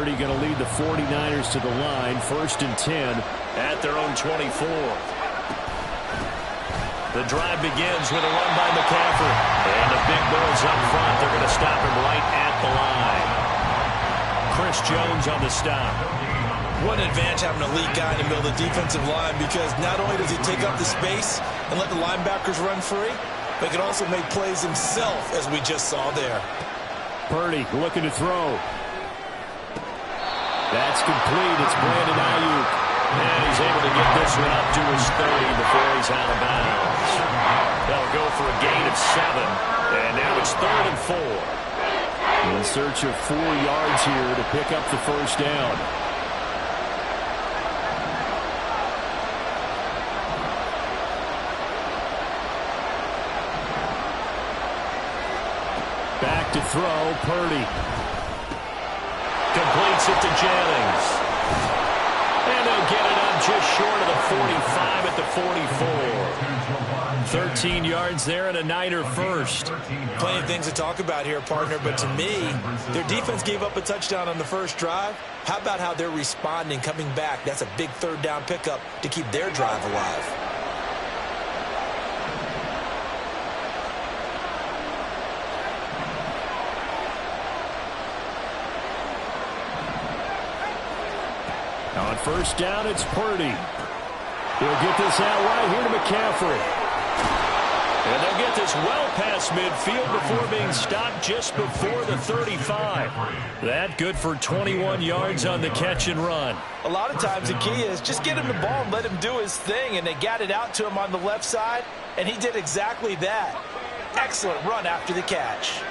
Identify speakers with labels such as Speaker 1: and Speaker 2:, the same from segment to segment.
Speaker 1: Purdy going to lead the 49ers to the line. 1st and 10 at their own 24. The drive begins with a run by McCaffrey. And the big boys up front. They're going to stop him right at the line. Chris Jones on the stop.
Speaker 2: What an advantage having an elite guy in the middle of the defensive line, because not only does he take up the space and let the linebackers run free, but he can also make plays himself, as we just saw there.
Speaker 1: Purdy looking to throw. That's complete. It's Brandon Ayuk. And he's able to get this one up to his 30 before he's out of bounds. They'll go for a gain of 7. And now it's 3rd and 4. In search of 4 yards here to pick up the first down. Back to throw, Purdy. Completes it to Jennings. And they'll get it up just short of the 45 at the 44. 13 yards there and a Niner first.
Speaker 2: Plenty of things to talk about here, partner, but to me, their defense gave up a touchdown on the first drive. How about how they're responding, coming back? That's a big 3rd down pickup to keep their drive alive.
Speaker 1: On 1st down, it's Purdy. He'll get this out right here to McCaffrey. And they'll get this well past midfield before being stopped just before the 35. That good for 21 yards on the catch and run.
Speaker 2: A lot of times the key is just get him the ball and let him do his thing, and they got it out to him on the left side, and he did exactly that. Excellent run after the catch.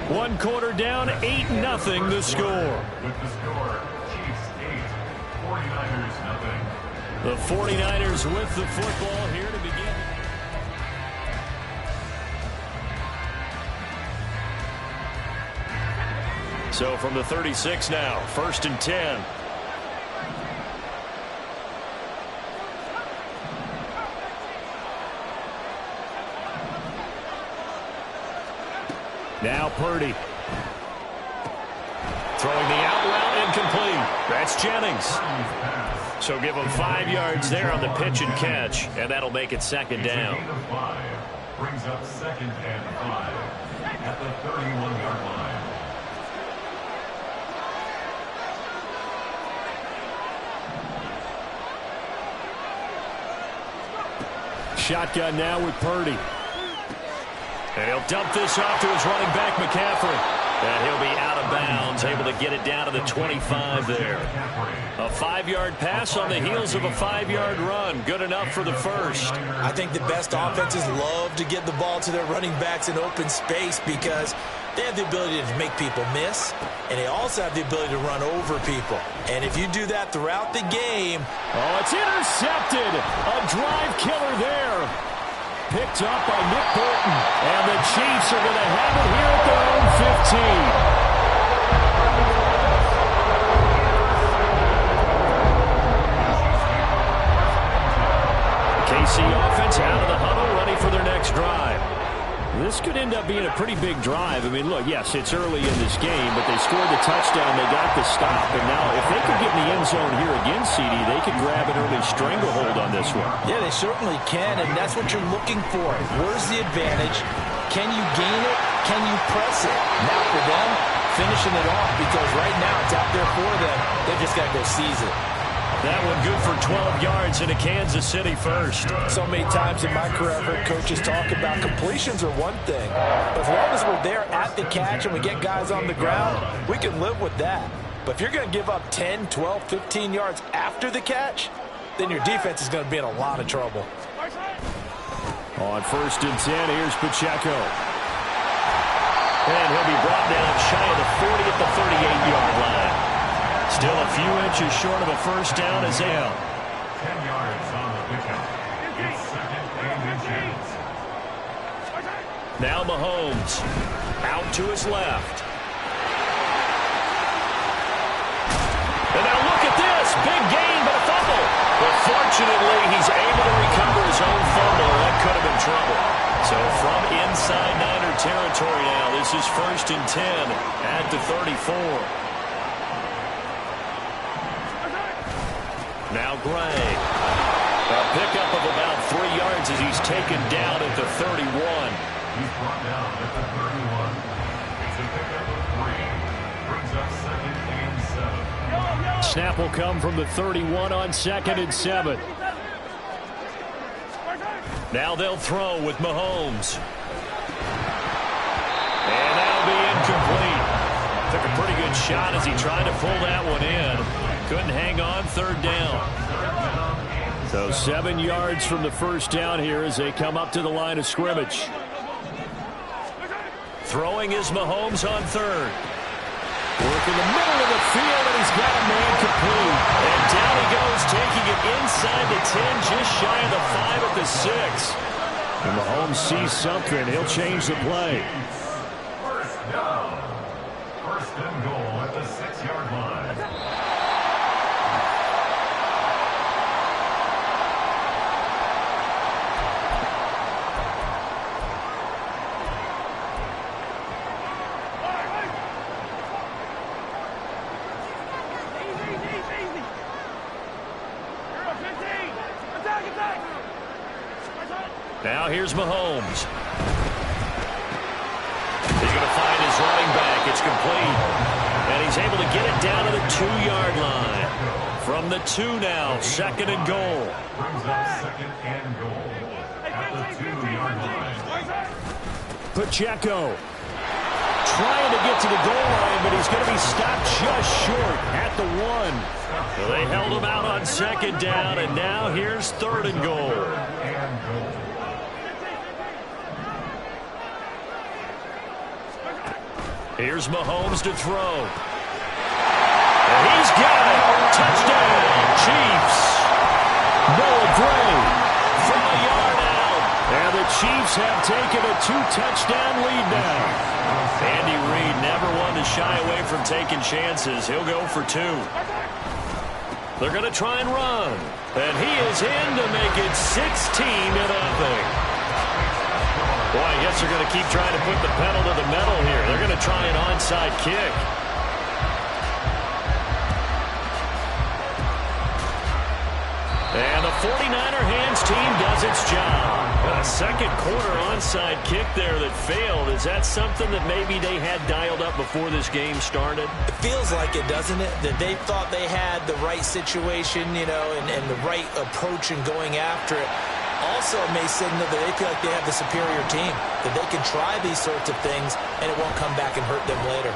Speaker 1: One quarter down, 8-0 the score.
Speaker 3: With the score, Chiefs 8, 49ers 0.
Speaker 1: The 49ers with the football here to begin. So from the 36 now, 1st and 10. Now Purdy. Throwing the out route incomplete. That's Jennings. So give him 5 yards there on the pitch and catch, and that'll make it 2nd down.
Speaker 3: Brings up 2nd and 5 at the 31-yard line.
Speaker 1: Shotgun now with Purdy. And he'll dump this off to his running back, McCaffrey. And he'll be out of bounds, able to get it down to the 25 there. A 5-yard pass on the heels of a 5-yard run. Good enough for the first.
Speaker 2: I think the best offenses love to get the ball to their running backs in open space because they have the ability to make people miss, and they also have the ability to run over people. And if you do that throughout the game...
Speaker 1: Oh, it's intercepted. A drive killer there. Picked up by Nick Bolton. And the Chiefs are going to have it here at their own 15. KC offense out of the huddle, ready for their next drive. This could end up being a pretty big drive. I mean, look, yes, it's early in this game, but they scored the touchdown, they got the stop, and now if they could get in the end zone here again, CD, they could grab an early stranglehold on this one.
Speaker 2: Yeah, they certainly can, and that's what you're looking for. Where's the advantage? Can you gain it? Can you press it? Now for them, finishing it off, because right now it's out there for them. They've just got to go seize it.
Speaker 1: That one good for 12 yards in a Kansas City first.
Speaker 2: So many times in my career, I've heard coaches talk about completions are one thing. But as long as we're there at the catch and we get guys on the ground, we can live with that. But if you're going to give up 10, 12, 15 yards after the catch, then your defense is going to be in a lot of trouble.
Speaker 1: On 1st and 10, here's Pacheco. And he'll be brought down shy of the 40 at the 38-yard line. Still a few inches short of a first down as they
Speaker 3: 10 yards on the pickup. It's 2nd and 10.
Speaker 1: Now Mahomes out to his left. And now look at this. Big gain, but a fumble. But fortunately, he's able to recover his own fumble. That could have been trouble. So from inside Niner territory now, this is 1st and 10 at the 34. Now Gray. A pickup of about 3 yards as he's taken down at the 31.
Speaker 3: He's brought down at the 31. It's a pickup of 3. Brings up 2nd and 7.
Speaker 1: Snap will come from the 31 on 2nd and 7. Now they'll throw with Mahomes. And that'll be incomplete. Took a pretty good shot as he tried to pull that one in. Couldn't hang on 3rd down. So 7 yards from the 1st down here as they come up to the line of scrimmage. Throwing is Mahomes on 3rd. Work in the middle of the field, and he's got a man complete. And down he goes, taking it inside the 10, just shy of the 5 at the 6. And Mahomes sees something. He'll change the play.
Speaker 3: 1st down. 1st and goal at the 6-yard line.
Speaker 1: Now here's Mahomes. He's going to find his running back. It's complete. And he's able to get it down to the 2-yard line. From the 2 now, 2nd and goal.
Speaker 3: Brings up 2nd and goal at the 2-yard line.
Speaker 1: Pacheco trying to get to the goal line, but he's going to be stopped just short at the 1. So they held him out on 2nd down, and now here's 3rd and goal. Here's Mahomes to throw. And he's got it. Touchdown, Chiefs. Noah Gray from a yard out. And the Chiefs have taken a 2-touchdown lead now. Andy Reid never one to shy away from taking chances. He'll go for 2. They're going to try and run. And he is in to make it 16-0. Boy, I guess they're going to keep trying to put the pedal to the metal here. They're going to try an onside kick. And the 49er hands team does its job. A second quarter onside kick there that failed. Is that something that maybe they had dialed up before this game started?
Speaker 2: It feels like it, doesn't it? That they thought they had the right situation, you know, and the right approach in going after it. Also, it may signal that they feel like they have the superior team, that they can try these sorts of things, and it won't come back and hurt them later.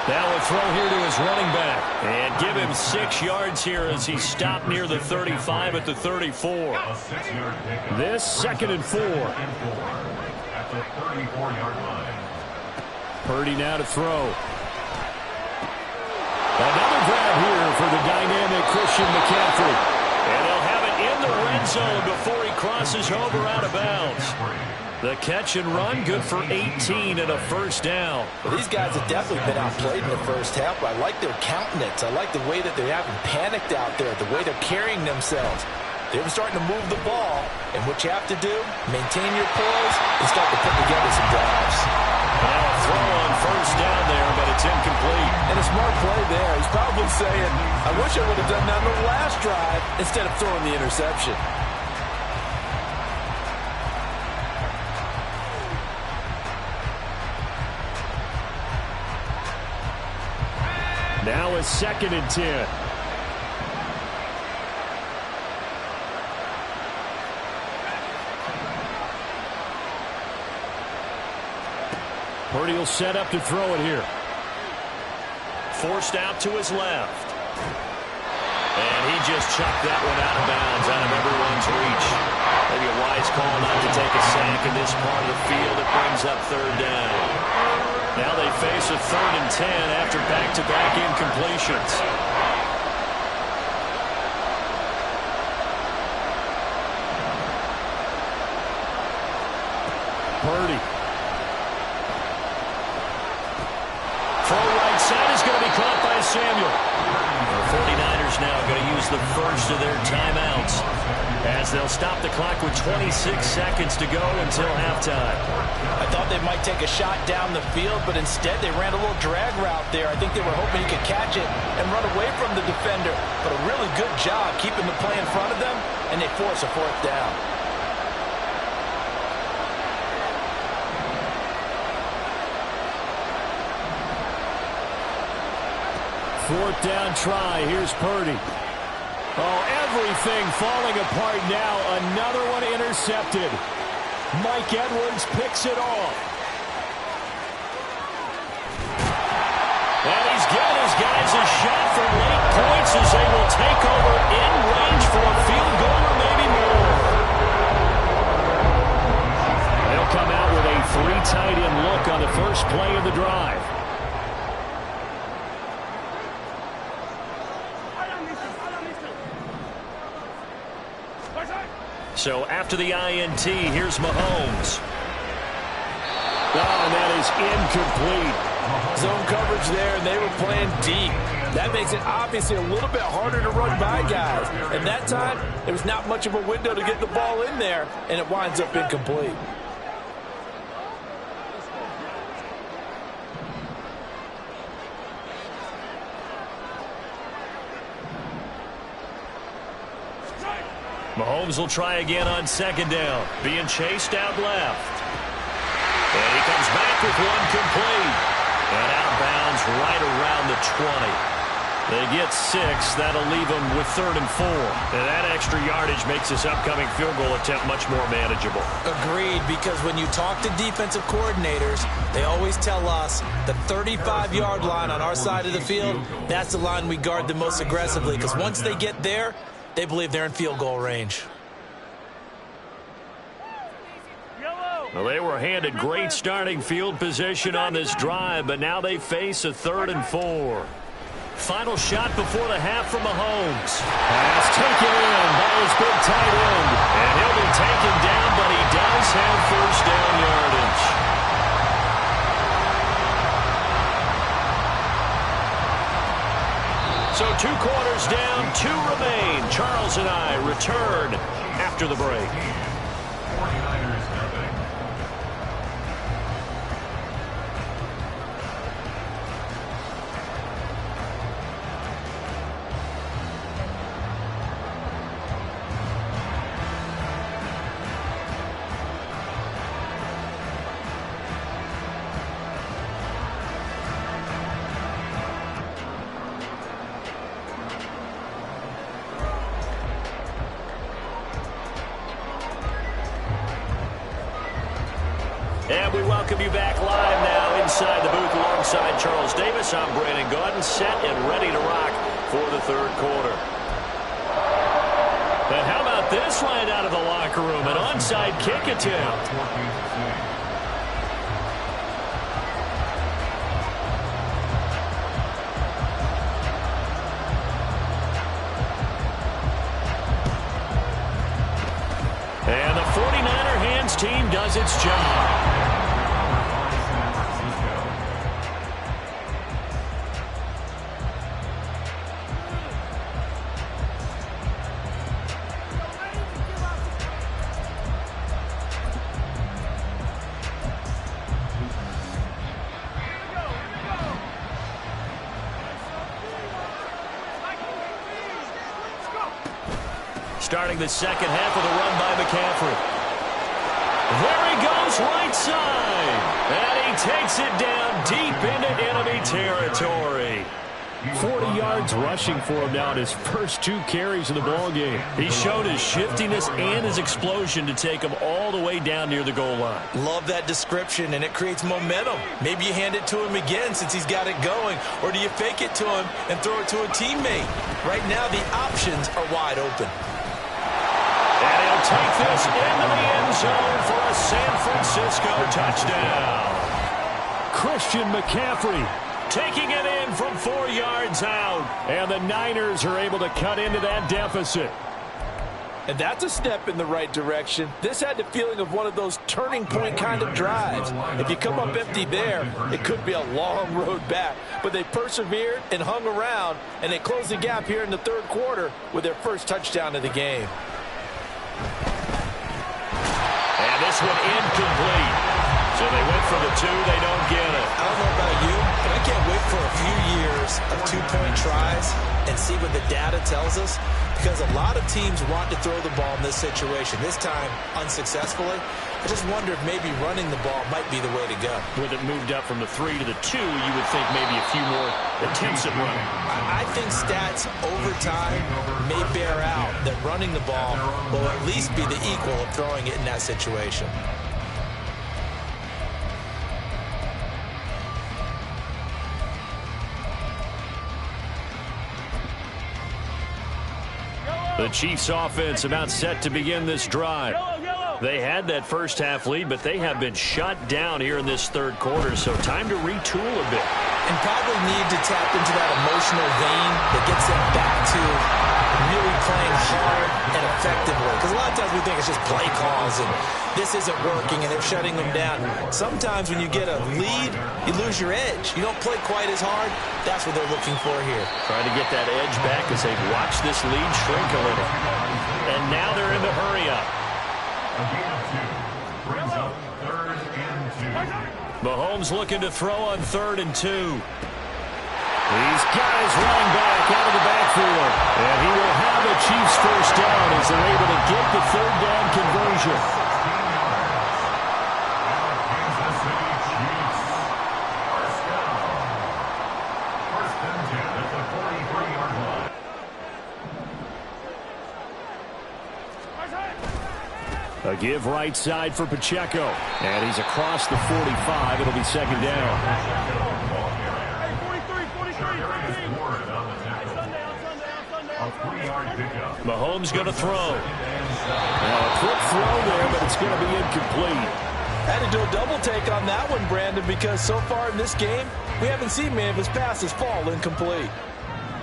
Speaker 1: Now a throw here to his running back. And give him 6 yards here as he's stopped near the 35 at the 34. This 2nd and 4.
Speaker 3: At the 34-yard line.
Speaker 1: Purdy now to throw. Another grab here for the dynamic Christian McCaffrey. And they'll have it in the red zone before he crosses over out of bounds. The catch and run, good for 18 and a 1st down.
Speaker 2: Well, these guys have definitely been outplayed in the first half, but I like their countenance. I like the way that they haven't panicked out there, the way they're carrying themselves. They're starting to move the ball, and what you have to do, maintain your poise and start to put together some drives.
Speaker 1: Now a throw on 1st down there, but it's incomplete.
Speaker 2: And a smart play there. He's probably saying, I wish I would have done that on the last drive instead of throwing the interception.
Speaker 1: Now a 2nd and 10. Purdy will set up to throw it here. Forced out to his left. And he just chucked that one out of bounds, out of everyone's reach. Maybe a wise call not to take a sack in this part of the field. It brings up 3rd down. Now they face a 3rd and 10 after back-to-back incompletions. Purdy. Throw right side is going to be caught by Samuel. The 49ers now going to use the first of their timeouts, as they'll stop the clock with 26 seconds to go until halftime.
Speaker 2: I thought they might take a shot down the field, but instead they ran a little drag route there. I think they were hoping he could catch it and run away from the defender. But a really good job keeping the play in front of them, and they force a fourth down.
Speaker 1: Fourth down try. Here's Purdy. Oh, everything falling apart now. Another one intercepted. Mike Edwards picks it off. And he's giving his guys a shot for late points as they will take over in range for a field goal or maybe more. They'll come out with a 3 tight end look on the first play of the drive. So after the INT, here's Mahomes. Oh, and that is incomplete.
Speaker 2: Zone coverage there, and they were playing deep. That makes it obviously a little bit harder to run by guys. And that time, there was not much of a window to get the ball in there, and it winds up incomplete.
Speaker 1: Mahomes will try again on second down. Being chased out left. And he comes back with one complete. And out of bounds right around the 20. They get 6. That'll leave them with 3rd and 4. And that extra yardage makes this upcoming field goal attempt much more manageable.
Speaker 2: Agreed, because when you talk to defensive coordinators, they always tell us the 35-yard line on our side of the field, that's the line we guard the most aggressively, because once they get there, they believe they're in field goal range.
Speaker 1: Well, they were handed great starting field position on this drive, but now they face a 3rd and 4. Final shot before the half from Mahomes. Pass taken in by his big tight end. And he'll be taken down, but he does have first down yardage. So 2 quarters down, 2 remain. Charles and I return after the break.
Speaker 3: 49ers nothing.
Speaker 1: And we welcome you back live now inside the booth alongside Charles Davis. I'm Brandon Gaudin, set and ready to rock for the 3rd quarter. But how about this right out of the locker room? An onside kick attempt. And the 49er hands team does its job. Starting the second half of the run by McCaffrey. There he goes, right side. And he takes it down deep into enemy territory. 40 yards rushing for him now in his first 2 carries of the ballgame. He showed his shiftiness and his explosion to take him all the way down near the goal line.
Speaker 2: Love that description, and it creates momentum. Maybe you hand it to him again since he's got it going, or do you fake it to him and throw it to a teammate? Right now, the options are wide open.
Speaker 1: And he'll take this into the end zone for a San Francisco touchdown. Christian McCaffrey taking it in from 4 yards out. And the Niners are able to cut into that deficit.
Speaker 2: And that's a step in the right direction. This had the feeling of one of those turning point kind of drives. If you come up empty there, it could be a long road back. But they persevered and hung around, and they closed the gap here in the third quarter with their first touchdown of the game.
Speaker 1: And this one incomplete. So they went for the two. They don't get it.
Speaker 2: I don't know about you, but I can't wait for a few years of two-point tries and see what the data tells us, because a lot of teams want to throw the ball in this situation. This time, unsuccessfully. I just wonder if maybe running the ball might be the way to go.
Speaker 1: With it moved up from the 3 to the 2, you would think maybe a few more attempts at running.
Speaker 2: I think stats over time may bear out that running the ball will at least be the equal of throwing it in that situation.
Speaker 1: The Chiefs offense about set to begin this drive. They had that first half lead, but they have been shut down here in this third quarter, so time to retool a bit.
Speaker 2: And probably need to tap into that emotional vein that gets them back to really playing hard and effectively. Because a lot of times we think it's just play calls and this isn't working and they're shutting them down. Sometimes when you get a lead, you lose your edge. You don't play quite as hard. That's what they're looking for here.
Speaker 1: Trying to get that edge back as they've watched this lead shrink a little. And now they're in the hurry-up.
Speaker 3: A gain of 2 brings up 3rd and 2.
Speaker 1: Mahomes looking to throw on 3rd and 2. These guys running back out of the backfield. And he will have a Chiefs first down as they're able to get the 3rd down conversion.
Speaker 3: Kansas City Chiefs. First down. 1st and 10 at the 43-yard line.
Speaker 1: A give right side for Pacheco. And he's across the 45. It'll be 2nd down. Mahomes going to throw. Now a quick throw there, but it's going to be incomplete.
Speaker 2: Had to do a double take on that one, Brandon, because so far in this game, we haven't seen many of his passes fall incomplete.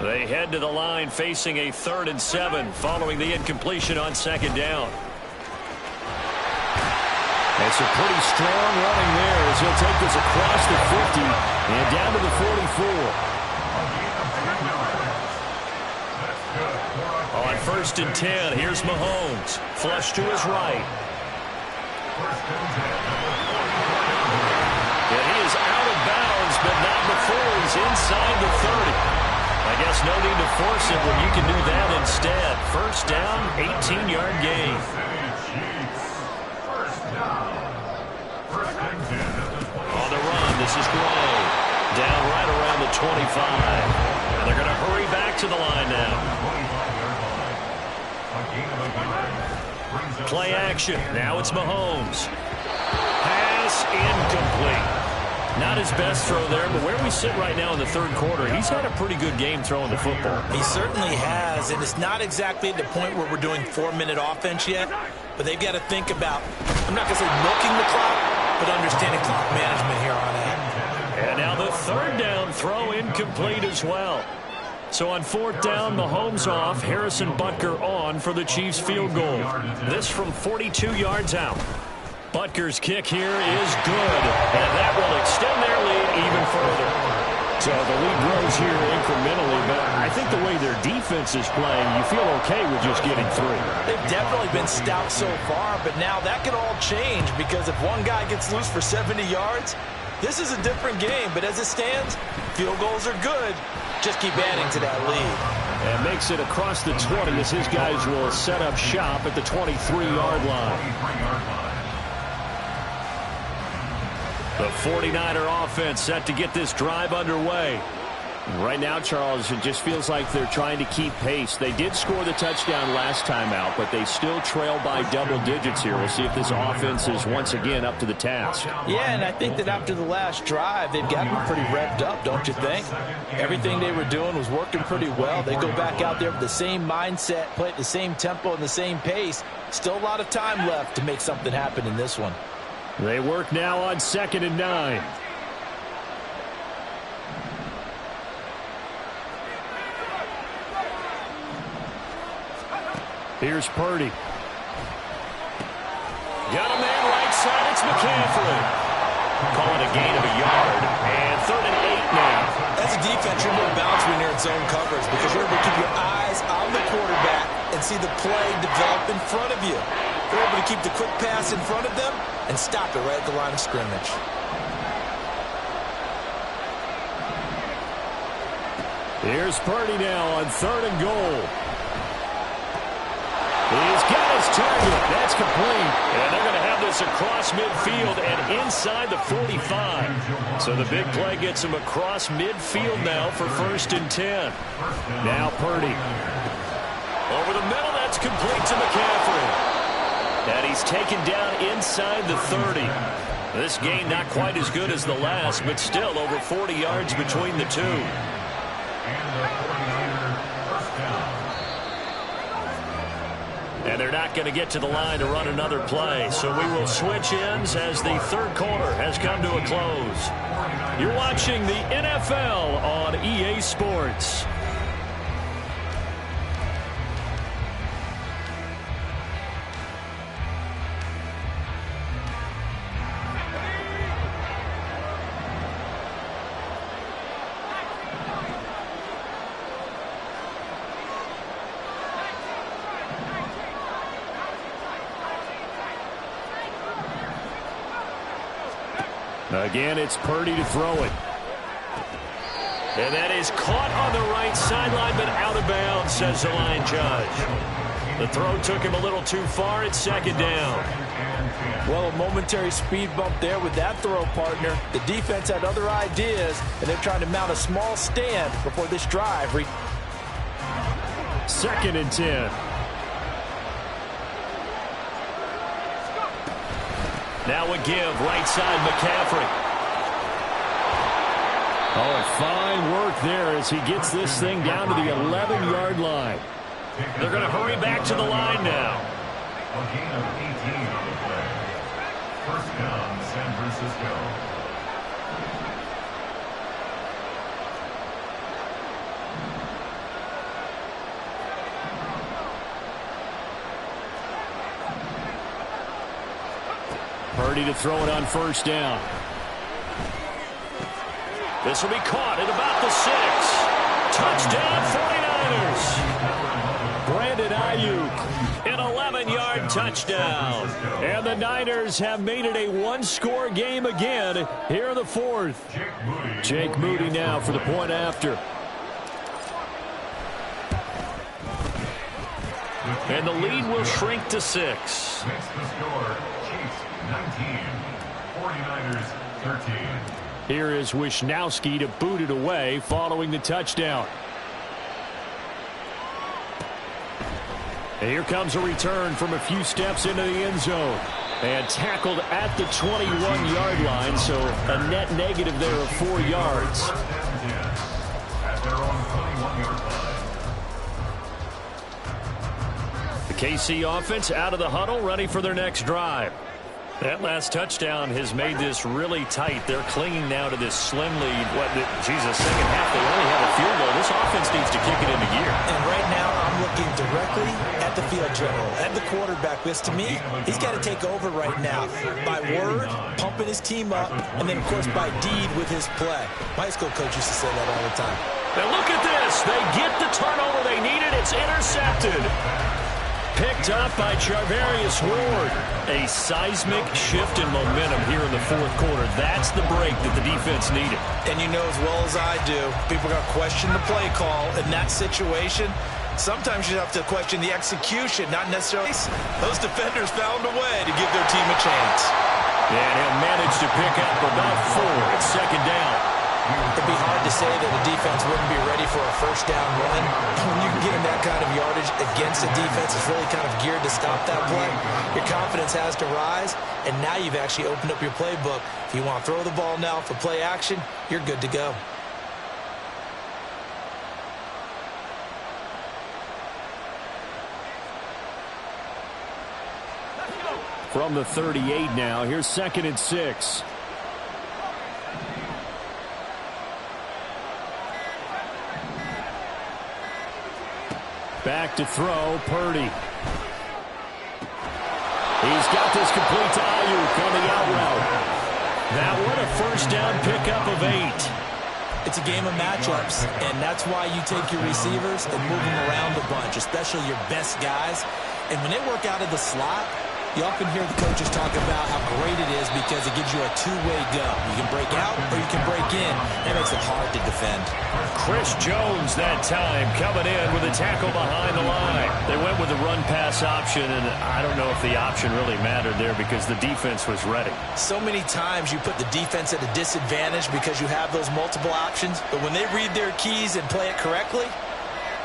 Speaker 1: They head to the line facing a 3rd and 7 following the incompletion on 2nd down. It's a pretty strong running there as he'll take this across the 50 and down to the 44. On 1st and 10, here's Mahomes. Flush to his right. And he is out of bounds, but not before he's inside the 30. I guess no need to force it when you can do that instead. First down, 18-yard gain. On the run, this is Gray. Down right around the 25. And they're going to hurry back to the line now. Play action. Now it's Mahomes. Pass incomplete. Not his best throw there, but where we sit right now in the third quarter, he's had a pretty good game throwing the football.
Speaker 2: He certainly has, and it's not exactly at the point where we're doing 4-minute offense yet, but they've got to think about, I'm not going to say milking the clock, but understanding clock management here on out.
Speaker 1: And now the 3rd down throw incomplete as well. So on 4th down, Mahomes off, Harrison Butker on for the Chiefs field goal. This from 42 yards out. Butker's kick here is good, and that will extend their lead even further. So the lead grows here incrementally, but I think the way their defense is playing, you feel okay with just getting 3.
Speaker 2: They've definitely been stout so far, but now that could all change because if one guy gets loose for 70 yards, this is a different game. But as it stands, field goals are good. Just keep adding to that lead.
Speaker 1: And makes it across the 20 as his guys will set up shop at the 23-yard line. The 49er offense set to get this drive underway. Right now, Charles, it just feels like they're trying to keep pace. They did score the touchdown last time out, but they still trail by double digits here. We'll see if this offense is once again up to the task.
Speaker 2: Yeah, and I think that after the last drive, they've got them pretty revved up, don't you think? Everything they were doing was working pretty well. They go back out there with the same mindset, play at the same tempo and the same pace. Still a lot of time left to make something happen in this one.
Speaker 1: They work now on 2nd and 9. Here's Purdy. Got a man right side. It's McCaffrey. Call it a gain of a yard. And 3rd and 8 now.
Speaker 2: As a defense, you're more balanced when you're in zone coverage because you're able to keep your eyes on the quarterback and see the play develop in front of you. You're able to keep the quick pass in front of them and stop it right at the line of scrimmage.
Speaker 1: Here's Purdy now on 3rd and goal. He's got his target. That's complete. And they're going to have this across midfield and inside the 45. So the big play gets him across midfield now for 1st and 10. Now Purdy. Over the middle, that's complete to McCaffrey. And he's taken down inside the 30. This gain not quite as good as the last, but still over 40 yards between the two. And they're not going to get to the line to run another play. So we will switch ends as the 3rd quarter has come to a close. You're watching the NFL on EA Sports. Again, it's Purdy to throw it. And that is caught on the right sideline, but out of bounds, says the line judge. The throw took him a little too far. It's 2nd down.
Speaker 2: Well, a momentary speed bump there with that throw, partner. The defense had other ideas, and they're trying to mount a small stand before this drive.
Speaker 1: 2nd and 10. Now a give, right side, McCaffrey. Oh, fine work there as he gets this thing down to the 11-yard line. They're going to hurry back to the line now.
Speaker 3: A gain of 18 on the play. 1st down, San Francisco.
Speaker 1: Purdy to throw it on 1st down. This will be caught at about the 6. Touchdown 49ers. Brandon Ayuk, an 11-yard touchdown. And the Niners have made it a one-score game again here in the 4th. Jake Moody now for the point after. And the lead will shrink to 6.
Speaker 3: Makes the score. 19, 49ers 13.
Speaker 1: Here is Wisnowski to boot it away following the touchdown. And here comes a return from a few steps into the end zone. And tackled at the 21-yard line, so a net negative there of 4 yards.
Speaker 3: At their own 21-yard line.
Speaker 1: The KC offense out of the huddle, ready for their next drive. That last touchdown has made this really tight. They're clinging now to this slim lead. Second half, they only have a field goal. This offense needs to kick it into gear.
Speaker 2: And right now, I'm looking directly at the field general, at the quarterback. Because to me, he's got to take over right now. By word, pumping his team up, and then, of course, by deed with his play. My high school coach used to say that all the time.
Speaker 1: Now look at this. They get the turnover they needed. It's intercepted. Picked up by Charvarius Ward. A seismic shift in momentum here in the 4th quarter. That's the break that the defense needed.
Speaker 2: And you know as well as I do, people are going to question the play call in that situation. Sometimes you have to question the execution, not necessarily. Those defenders found a way to give their team a chance.
Speaker 1: And he'll manage to pick up about 4. It's 2nd down.
Speaker 2: It'd be hard to say that a defense wouldn't be ready for a 1st down run. When you can get in that kind of yardage against a defense that's really kind of geared to stop that play, your confidence has to rise, and now you've actually opened up your playbook. If you want to throw the ball now for play action, you're good to go.
Speaker 1: From the 38 now, here's 2nd and 6. Back to throw, Purdy. He's got this complete to Ayuk on the out route. That one a first down pickup of 8.
Speaker 2: It's a game of matchups, and that's why you take your receivers and move them around a bunch, especially your best guys. And when they work out of the slot, you often hear the coaches talk about how great it is because it gives you a two-way go. You can break out or you can break in. That makes it hard to defend.
Speaker 1: Chris Jones that time coming in with a tackle behind the line. They went with the run-pass option, and I don't know if the option really mattered there because the defense was ready.
Speaker 2: So many times you put the defense at a disadvantage because you have those multiple options, but when they read their keys and play it correctly,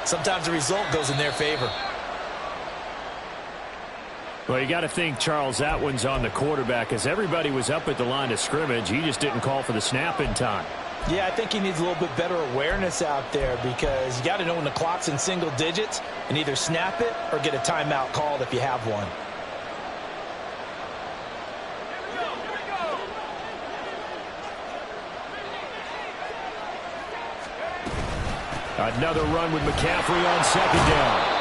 Speaker 2: sometimes the result goes in their favor.
Speaker 1: Well, you got to think, Charles, that one's on the quarterback as everybody was up at the line of scrimmage. He just didn't call for the snap in time.
Speaker 2: Yeah, I think he needs a little bit better awareness out there because you got to know when the clock's in single digits and either snap it or get a timeout called if you have one.
Speaker 1: Another run with McCaffrey on second down.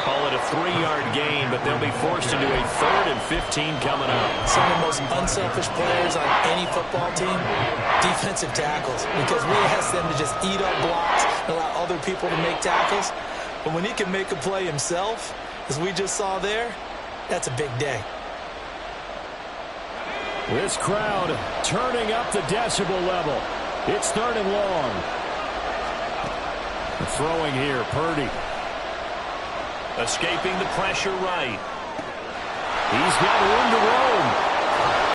Speaker 1: Call it a 3-yard gain, but they'll be forced into a 3rd and 15 coming up.
Speaker 2: Some of the most unselfish players on any football team, defensive tackles, because we ask them to just eat up blocks and allow other people to make tackles. But when he can make a play himself, as we just saw there, that's a big day.
Speaker 1: This crowd turning up the decibel level. It's 3rd and long. Throwing here, Purdy. Escaping the pressure right. He's got room to roam.